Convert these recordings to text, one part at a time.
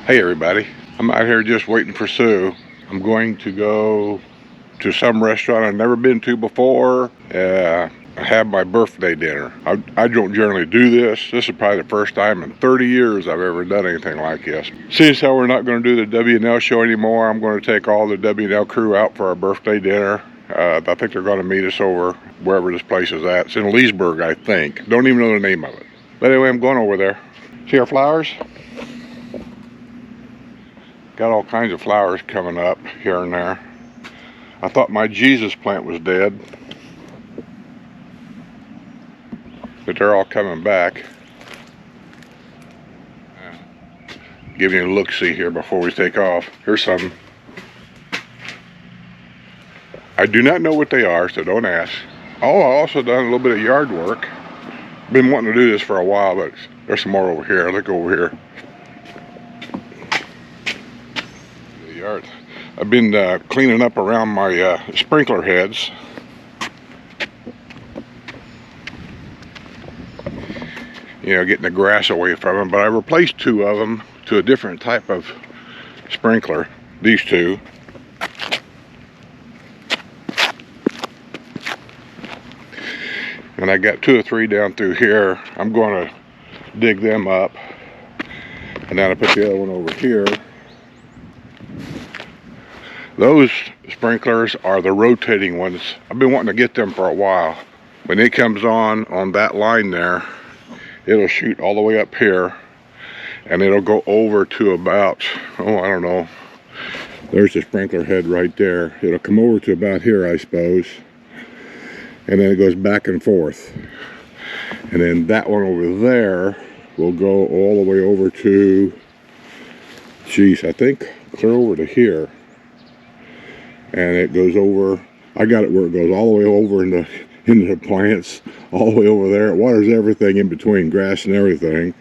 Hey everybody, I'm out here just waiting for Sue. I'm going to go to some restaurant I've never been to before. Have my birthday dinner. I don't generally do this. This is probably the first time in 30 years I've ever done anything like this. Seeing as how we're not going to do the W&L show anymore, I'm going to take all the W&L crew out for our birthday dinner. I think they're going to meet us over wherever this place is at. It's in Leesburg, I think. Don't even know the name of it. But anyway, I'm going over there. See our flowers? Got all kinds of flowers coming up here and there. I thought my Jesus plant was dead, but they're all coming back. Give you a look-see here before we take off. Here's some. I do not know what they are, so don't ask. Oh, I also done a little bit of yard work. Been wanting to do this for a while, but there's some more over here. Look over here. I've been cleaning up around my sprinkler heads. You know, getting the grass away from them, but I replaced 2 of them to a different type of sprinkler. These 2. And I got 2 or 3 down through here. I'm going to dig them up, and then I put the other one over here. Those sprinklers are the rotating ones. I've been wanting to get them for a while. When it comes on that line there, it'll shoot all the way up here, and it'll go over to about, oh, I don't know. There's the sprinkler head right there. It'll come over to about here, I suppose. And then it goes back and forth. And then that one over there will go all the way over to, geez, I think clear over to here. And it goes over, I got it where it goes all the way over into the plants, all the way over there. It waters everything in between, grass and everything,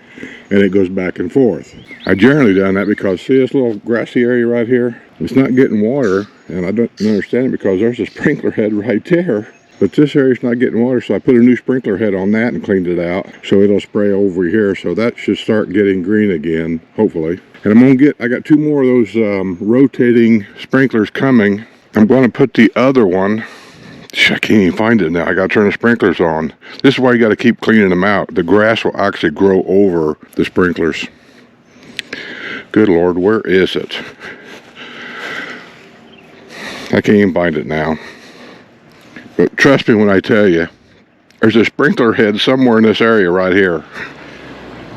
and it goes back and forth. I generally done that because, see this little grassy area right here? It's not getting water, and I don't understand it because there's a sprinkler head right there. But this area's not getting water, so I put a new sprinkler head on that and cleaned it out, so it'll spray over here, so that should start getting green again, hopefully. And I got 2 more of those rotating sprinklers coming. I'm going to put the other one, I can't even find it now. I got to turn the sprinklers on. This is why you got to keep cleaning them out. The grass will actually grow over the sprinklers. Good Lord, where is it? I can't even find it now. But trust me when I tell you, there's a sprinkler head somewhere in this area right here.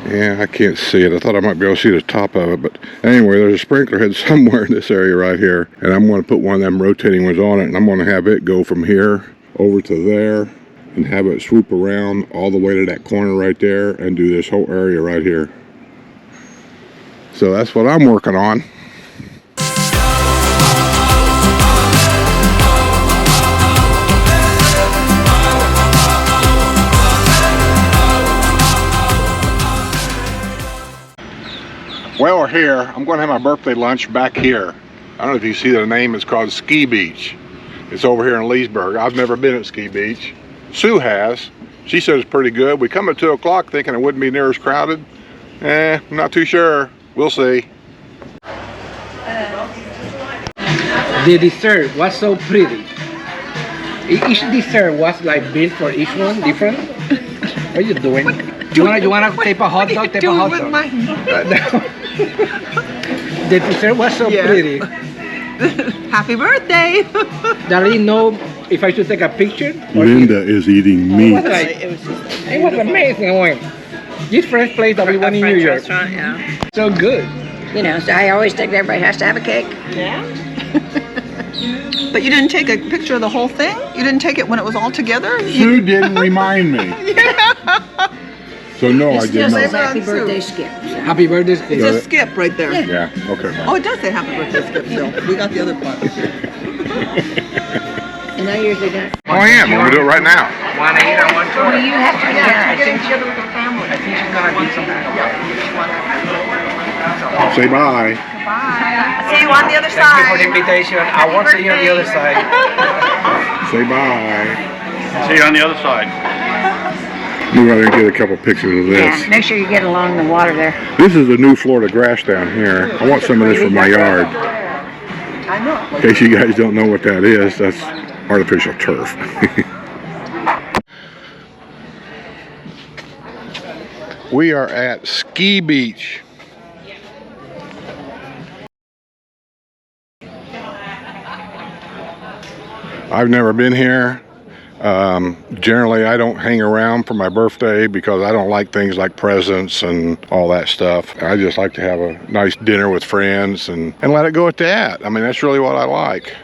Yeah, I can't see it. I thought I might be able to see the top of it, but anyway, there's a sprinkler head somewhere in this area right here, and I'm going to put one of them rotating ones on it, and I'm going to have it go from here over to there, and have it swoop around all the way to that corner right there, and do this whole area right here. So that's what I'm working on. Well, we're here. I'm going to have my birthday lunch back here. I don't know if you see the name. It's called Ski Beach. It's over here in Leesburg. I've never been at Ski Beach. Sue has. She says it's pretty good. We come at 2 o'clock thinking it wouldn't be near as crowded. I'm not too sure. We'll see. The dessert was so pretty. Each dessert was like built for each one, different. What are you doing? You wanna tape a hot dog? Tape a hot dog. The dessert was so pretty. Happy birthday! Darlene, know if I should take a picture? Linda is eating meat. It was amazing. I went. This first place that we went in New York. Restaurant, yeah. So good. You know, so I always think everybody has to have a cake. Yeah. But you didn't take a picture of the whole thing? You didn't take it when it was all together? Sue didn't remind me. So no, I did It not. says happy birthday, Skip. So. Happy birthday. It says Skip right there. Yeah, okay. Oh, it does say happy birthday, Skip, still. We got the other part. And I usually don't. Oh, I am. I'm going to do it right now. 1 8 or 1 Well, you have to I think she's gonna do something. Say bye. See you on the other Thank you for the side. invitation. I won't see you on the other side. Say bye. See you on the other side. We're going to get a couple pictures of this. Yeah, make sure you get along the water there. This is the new Florida grass down here. I want some of this for my yard. I know. In case you guys don't know what that is, that's artificial turf. We are at Ski Beach. I've never been here. Generally, I don't hang around for my birthday because I don't like things like presents and all that stuff. I just like to have a nice dinner with friends and let it go at that. I mean, that's really what I like.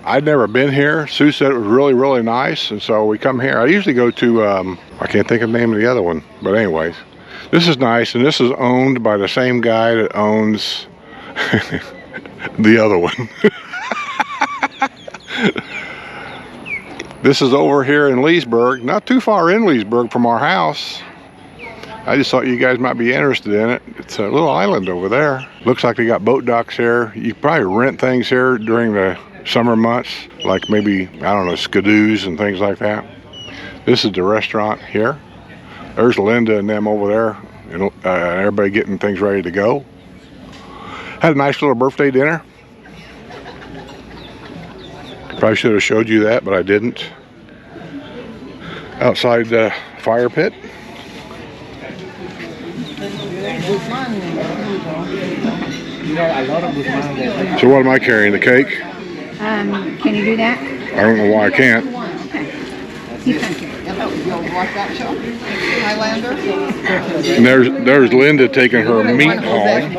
I'd never been here. Sue said it was really, really nice, and so we come here. I usually go to, I can't think of the name of the other one, but anyways. This is nice, and this is owned by the same guy that owns the other one. This is over here in Leesburg, not too far in Leesburg from our house. I just thought you guys might be interested in it. It's a little island over there. Looks like they got boat docks here. You can probably rent things here during the summer months, like maybe, I don't know, skidoos and things like that. This is the restaurant here. There's Linda and them over there, and everybody getting things ready to go. Had a nice little birthday dinner. Probably should have showed you that, but I didn't. Outside the fire pit. So what am I carrying? The cake? Can you do that? I don't know why I can't. You can carry it. You'll watch that show? Highlander? And there's Linda taking her meat home.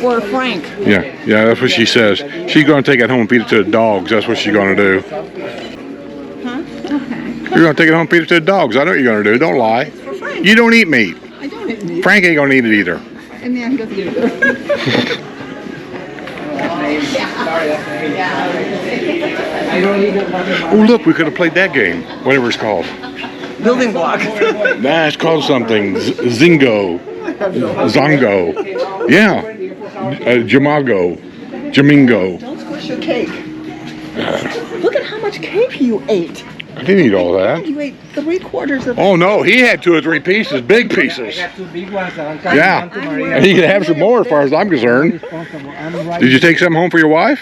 Or Frank. Yeah, that's what she says. She's going to take it home and feed it to the dogs. That's what she's going to do. Huh? Okay. You're going to take it home and feed it to the dogs. I know what you're going to do. Don't lie. You don't eat meat. I don't eat meat. Frank ain't going to eat it either. And then he doesn't eat it. Oh, look, we could have played that game. Whatever it's called. Building block. Nah, it's called something. Zingo. Zongo. Yeah. Jamago. Jamingo. Don't squish your cake. Look at how much cake you ate. I didn't eat all that. You ate 3/4 of it. Oh, no. He had 2 or 3 pieces. Big pieces. I got 2 big ones. Yeah. And he can have some more as far as I'm concerned. Did you take some home for your wife?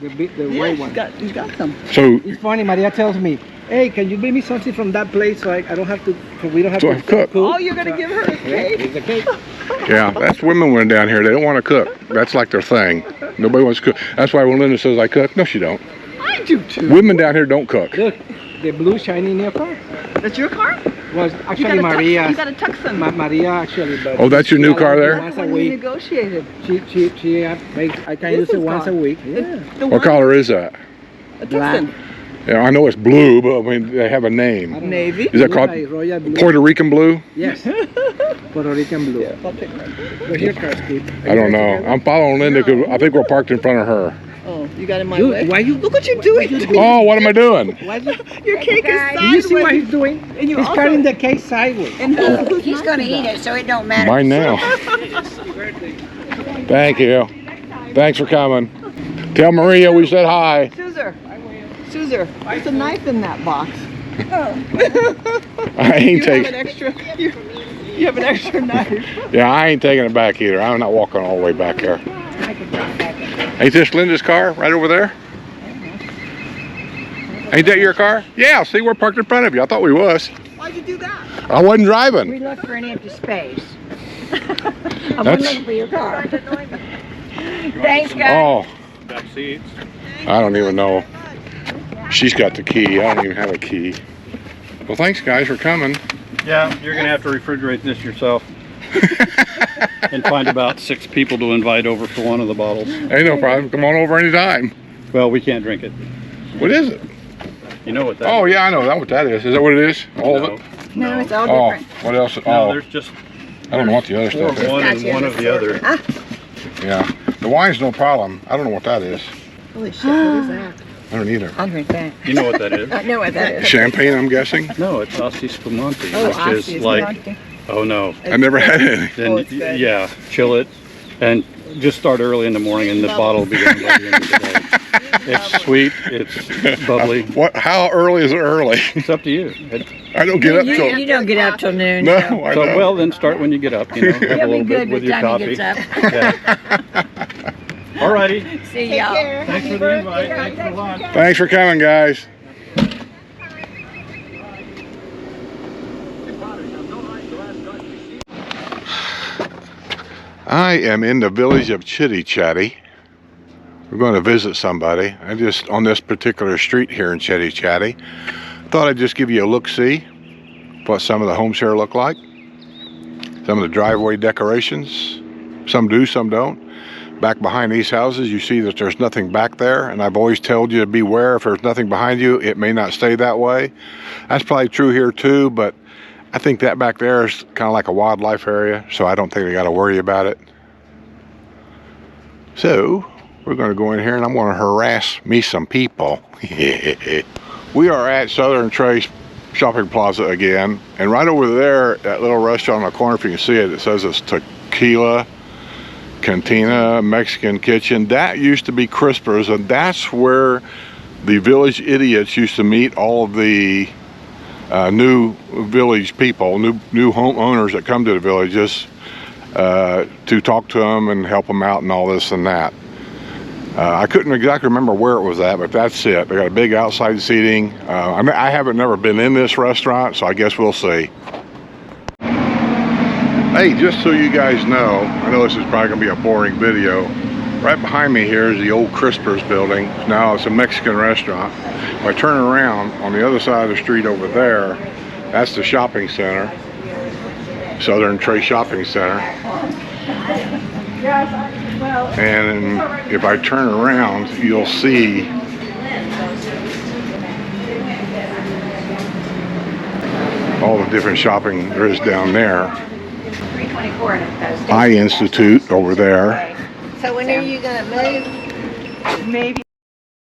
The Yeah, white one. he's got some. So, It's funny, Maria tells me, hey, can you bring me something from that place so I don't have to, so we don't have So to I cook. Oh, you're going to give her a cake? It's a cake. yeah, that's women when down here. They don't want to cook. That's like their thing. Nobody wants to cook. That's why when Linda says I cook, no, she don't. I do too. Women down here don't cook. Look, the blue shiny in your car That's your car? was You actually got Maria's. a Tucson. Maria actually, but Oh, that's your new car there? Once a When we week. negotiated. She makes, I can This use it is once a gone. week. Yeah. The What one- color is that? A Tucson. Yeah, I know it's blue, but I mean, they have a name. Navy. Is that called Like royal blue. Puerto Rican blue? Yes. Puerto Rican blue. I'll take that. Where's your car, Steve? I don't know. I'm following Linda because I think we're parked in front of her. Oh, you got in my Dude, way? why you? Look what you're doing. Oh, what am I doing? Why you? Your cake is Guys. Do you see what sideways. he's doing? And you He's also- cutting the cake sideways. And who's He's going to eat it, so it don't matter. Mine now. Thank you. Thanks for coming. Tell Maria we said hi. Suzer, there's a knife in that box. I ain't You have taking. an extra. You have an extra knife. Yeah, I ain't taking it back either. I'm not walking all the way back there. Ain't this Linda's car right over there? Ain't that your car? Yeah, see, we're parked in front of you. I thought we was. Why'd you do that? I wasn't driving. We look for an empty space. I'm That's- looking for your car. Thanks, guys. Oh. I don't even know. She's got the key. I don't even have a key. Well, thanks, guys, for coming. Yeah, you're gonna have to refrigerate this yourself. And find about 6 people to invite over for one of the bottles. Ain't no problem. Come on over anytime. Well, we can't drink it. What is it? You know what that Oh, is? yeah, I know what that is. Is that what it is? All of it? No, it's all Oh, different. what else? No, Oh, there's just I don't know what the other 4 stuff of is. one and 1 of the other. Yeah, the wine's no problem. I don't know what that is. Holy shit, what is that? I don't either. I'll drink that. You know what that is? I know what that is. Champagne, I'm guessing. No, it's Asti Spumante, Oh, which Asti is like, Spumante. oh no. I never had any. Then, Oh, it's good. yeah, chill it and just start early in the morning and the bottle will be done by the end of the day. It's sweet. It's bubbly. What? How early is it early? It's up to you. I don't get up till. You don't get out till noon. No, so. I So, know. well, then start when you get up. You know, have a He'll little be bit good with by your the time coffee. he gets up. Yeah. Alrighty. See y'all. Thanks for the invite. Thanks for lunch. Thanks for coming, guys. I am in the village of Chitty Chatty. We're going to visit somebody. I just on this particular street here in Chitty Chatty. Thought I'd just give you a look-see what some of the homes here look like. Some of the driveway decorations. Some do, some don't. Back behind these houses, you see that there's nothing back there, and I've always told you to beware. If there's nothing behind you, it may not stay that way. That's probably true here too, but I think that back there is kind of like a wildlife area, so I don't think they got to worry about it. So we're going to go in here and I'm going to harass me some people. We are at Southern Trace Shopping Plaza again, and right over there, that little restaurant on the corner, if you can see it, it says it's Tequila Cantina Mexican Kitchen. That used to be Crispers, and that's where the village idiots used to meet all of the new village people, new homeowners that come to the villages to talk to them and help them out and all this and that. I couldn't exactly remember where it was at, but that's it. They got a big outside seating. I haven't never been in this restaurant, so I guess we'll see. Hey, just so you guys know, I know this is probably going to be a boring video. Right behind me here is the old Crispers building. Now it's a Mexican restaurant. If I turn around on the other side of the street over there, that's the shopping center. Southern Trace Shopping Center. And if I turn around, you'll see all the different shopping there is down there. I Institute over there. So when are you gonna move? Maybe.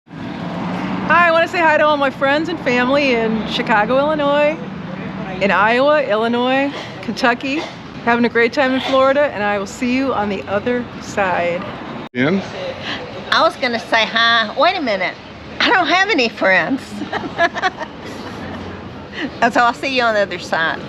Hi, I want to say hi to all my friends and family in Chicago, Illinois, in Iowa, Illinois, Kentucky. Having a great time in Florida, and I will see you on the other side. In? I was gonna say hi. Wait a minute. I don't have any friends. So I'll see you on the other side.